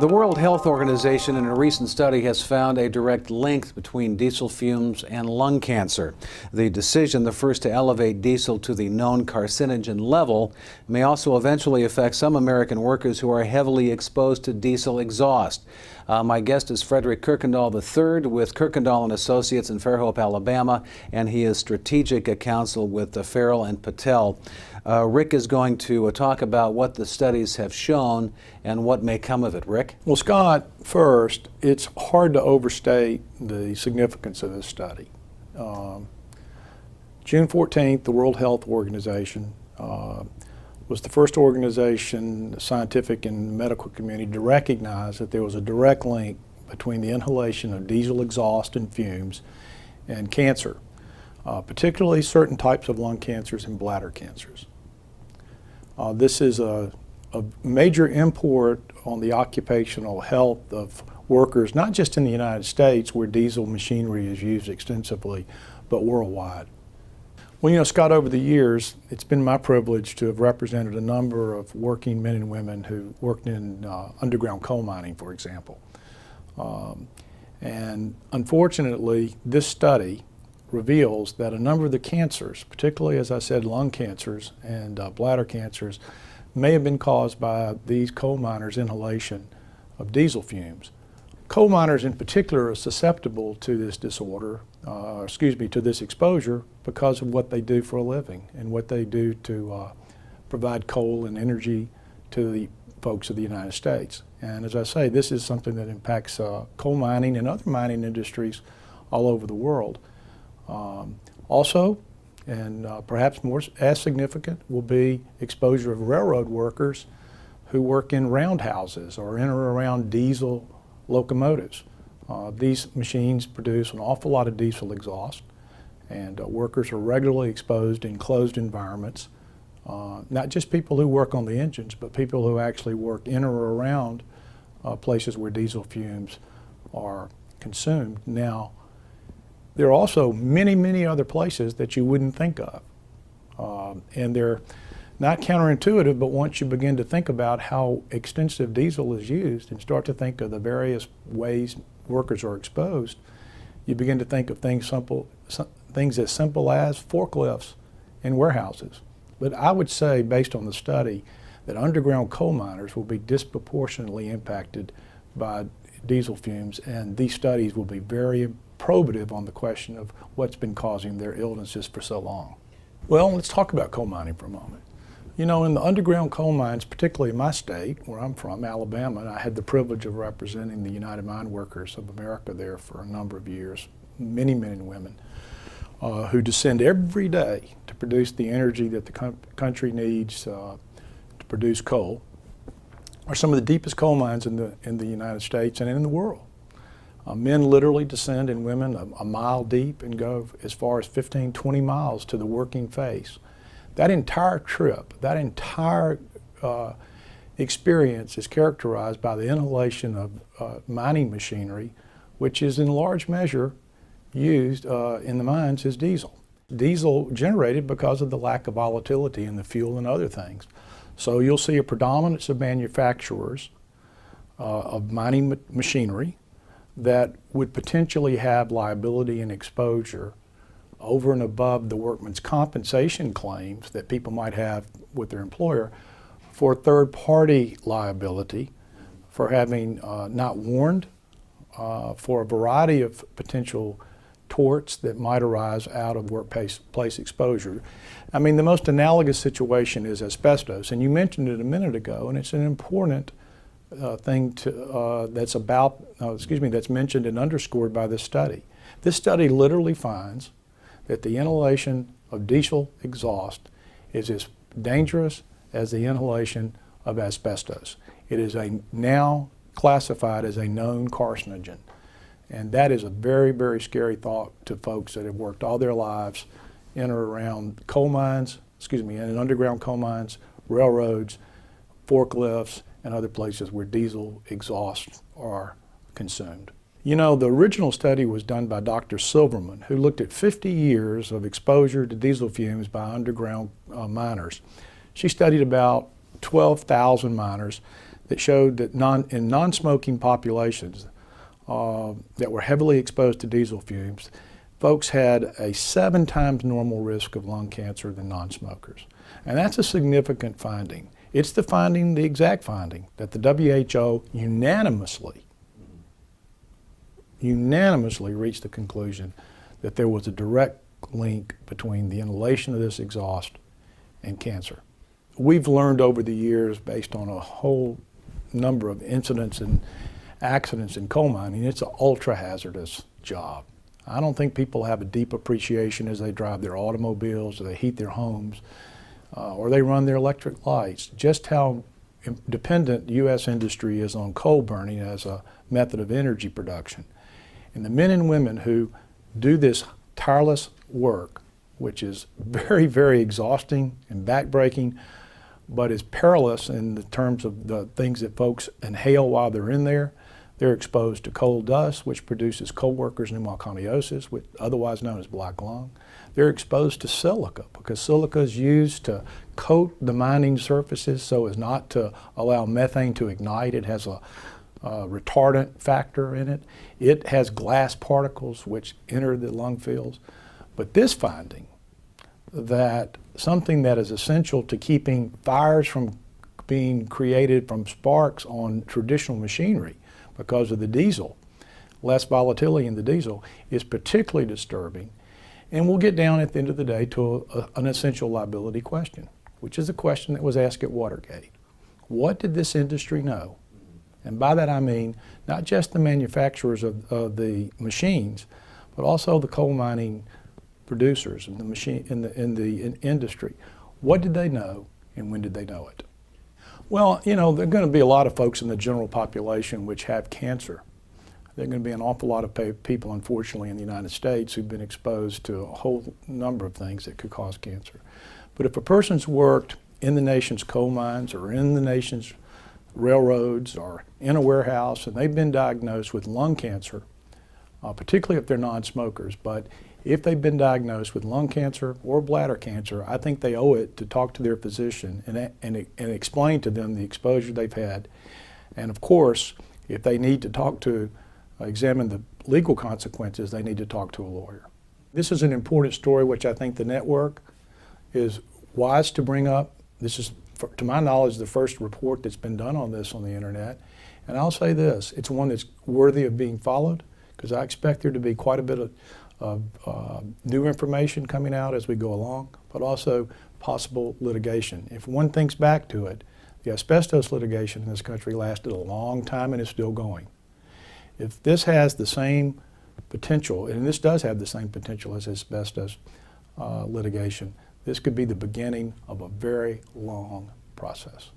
The World Health Organization in a recent study has found a direct link between diesel fumes and lung cancer. The decision, the first to elevate diesel to the known carcinogen level, may also eventually affect some American workers who are heavily exposed to diesel exhaust. My guest is Rick Kuykendall III with Kuykendall & Associates in Fairhope, Alabama, and he is strategic counsel with Farrell and Patel. Rick is going to talk about what the studies have shown and what may come of it. Rick? Well, Scott, first, it's hard to overstate the significance of this study. June 14th, the World Health Organization was the first organization, the scientific and medical community, to recognize that there was a direct link between the inhalation of diesel exhaust and fumes and cancer, particularly certain types of lung cancers and bladder cancers. This is a major import on the occupational health of workers, not just in the United States where diesel machinery is used extensively, but worldwide. Well, you know, Scott, over the years, it's been my privilege to have represented a number of working men and women who worked in underground coal mining, for example. And unfortunately, this study reveals that a number of the cancers, particularly, as I said, lung cancers and bladder cancers, may have been caused by these coal miners' inhalation of diesel fumes. Coal miners in particular are susceptible to this disorder, to this exposure because of what they do for a living and what they do to provide coal and energy to the folks of the United States. And as I say, this is something that impacts coal mining and other mining industries all over the world. Also, and perhaps more as significant, will be exposure of railroad workers who work in roundhouses or in or around diesel locomotives. These machines produce an awful lot of diesel exhaust, and workers are regularly exposed in closed environments. Not just people who work on the engines, but people who actually work in or around places where diesel fumes are consumed. Now, there are also many, many other places that you wouldn't think of. And they're not counterintuitive, but once you begin to think about how extensive diesel is used and start to think of the various ways workers are exposed, you begin to think of things as simple as forklifts in warehouses. But I would say, based on the study, that underground coal miners will be disproportionately impacted by diesel fumes, and these studies will be very probative on the question of what's been causing their illnesses for so long. Well, let's talk about coal mining for a moment. You know, in the underground coal mines, particularly in my state, where I'm from, Alabama, and I had the privilege of representing the United Mine Workers of America there for a number of years, many men and women, who descend every day to produce the energy that the country needs to produce coal, are some of the deepest coal mines in the United States and in the world. Men literally descend, and women a mile deep, and go as far as 15, 20 miles to the working face. That entire trip, that entire experience is characterized by the inhalation of mining machinery, which is in large measure used in the mines as diesel. Diesel generated because of the lack of volatility in the fuel and other things. So you'll see a predominance of manufacturers of mining machinery that would potentially have liability and exposure over and above the workman's compensation claims that people might have with their employer for third-party liability for having not warned, for a variety of potential torts that might arise out of workplace exposure. I mean, the most analogous situation is asbestos, and you mentioned it a minute ago, and it's an important thing that's mentioned and underscored by this study. This study literally finds that the inhalation of diesel exhaust is as dangerous as the inhalation of asbestos. It is now classified as a known carcinogen. And that is a very, very scary thought to folks that have worked all their lives in or around coal mines, in underground coal mines, railroads, forklifts, and other places where diesel exhausts are consumed. You know, the original study was done by Dr. Silverman, who looked at 50 years of exposure to diesel fumes by underground miners. She studied about 12,000 miners. that showed that in non-smoking populations that were heavily exposed to diesel fumes, folks had a 7 times normal risk of lung cancer than non-smokers. And that's a significant finding. It's the finding, the exact finding, that the WHO unanimously reached the conclusion that there was a direct link between the inhalation of this exhaust and cancer. We've learned over the years, based on a whole number of incidents and accidents in coal mining, it's an ultra hazardous job. I don't think people have a deep appreciation as they drive their automobiles, or they heat their homes, or they run their electric lights, just how dependent U.S. industry is on coal burning as a method of energy production. And the men and women who do this tireless work, which is very, very exhausting and backbreaking, but is perilous in the terms of the things that folks inhale while they're in there. They're exposed to coal dust, which produces coal workers' pneumoconiosis, which otherwise known as black lung. They're exposed to silica, because silica is used to coat the mining surfaces so as not to allow methane to ignite. It has a retardant factor in it. It has glass particles which enter the lung fields. But this finding, that something that is essential to keeping fires from being created from sparks on traditional machinery because of the diesel, less volatility in the diesel, is particularly disturbing. And we'll get down at the end of the day to an essential liability question, which is a question that was asked at Watergate. What did this industry know? And by that I mean not just the manufacturers of the machines, but also the coal mining producers in the industry. What did they know, and when did they know it? Well, you know, there are going to be a lot of folks in the general population which have cancer. There are going to be an awful lot of people, unfortunately, in the United States who've been exposed to a whole number of things that could cause cancer. But if a person's worked in the nation's coal mines, or in the nation's railroads, or in a warehouse, and they've been diagnosed with lung cancer, particularly if they're non-smokers, but if they've been diagnosed with lung cancer or bladder cancer, I think they owe it to talk to their physician and explain to them the exposure they've had. And of course, if they need to examine the legal consequences, they need to talk to a lawyer. This is an important story which I think the network is wise to bring up. This is, to my knowledge, the first report that's been done on this on the internet. And I'll say this, it's one that's worthy of being followed, because I expect there to be quite a bit of new information coming out as we go along, but also possible litigation. If one thinks back to it, the asbestos litigation in this country lasted a long time and is still going. If this has the same potential, and this does have the same potential as asbestos litigation, this could be the beginning of a very long process.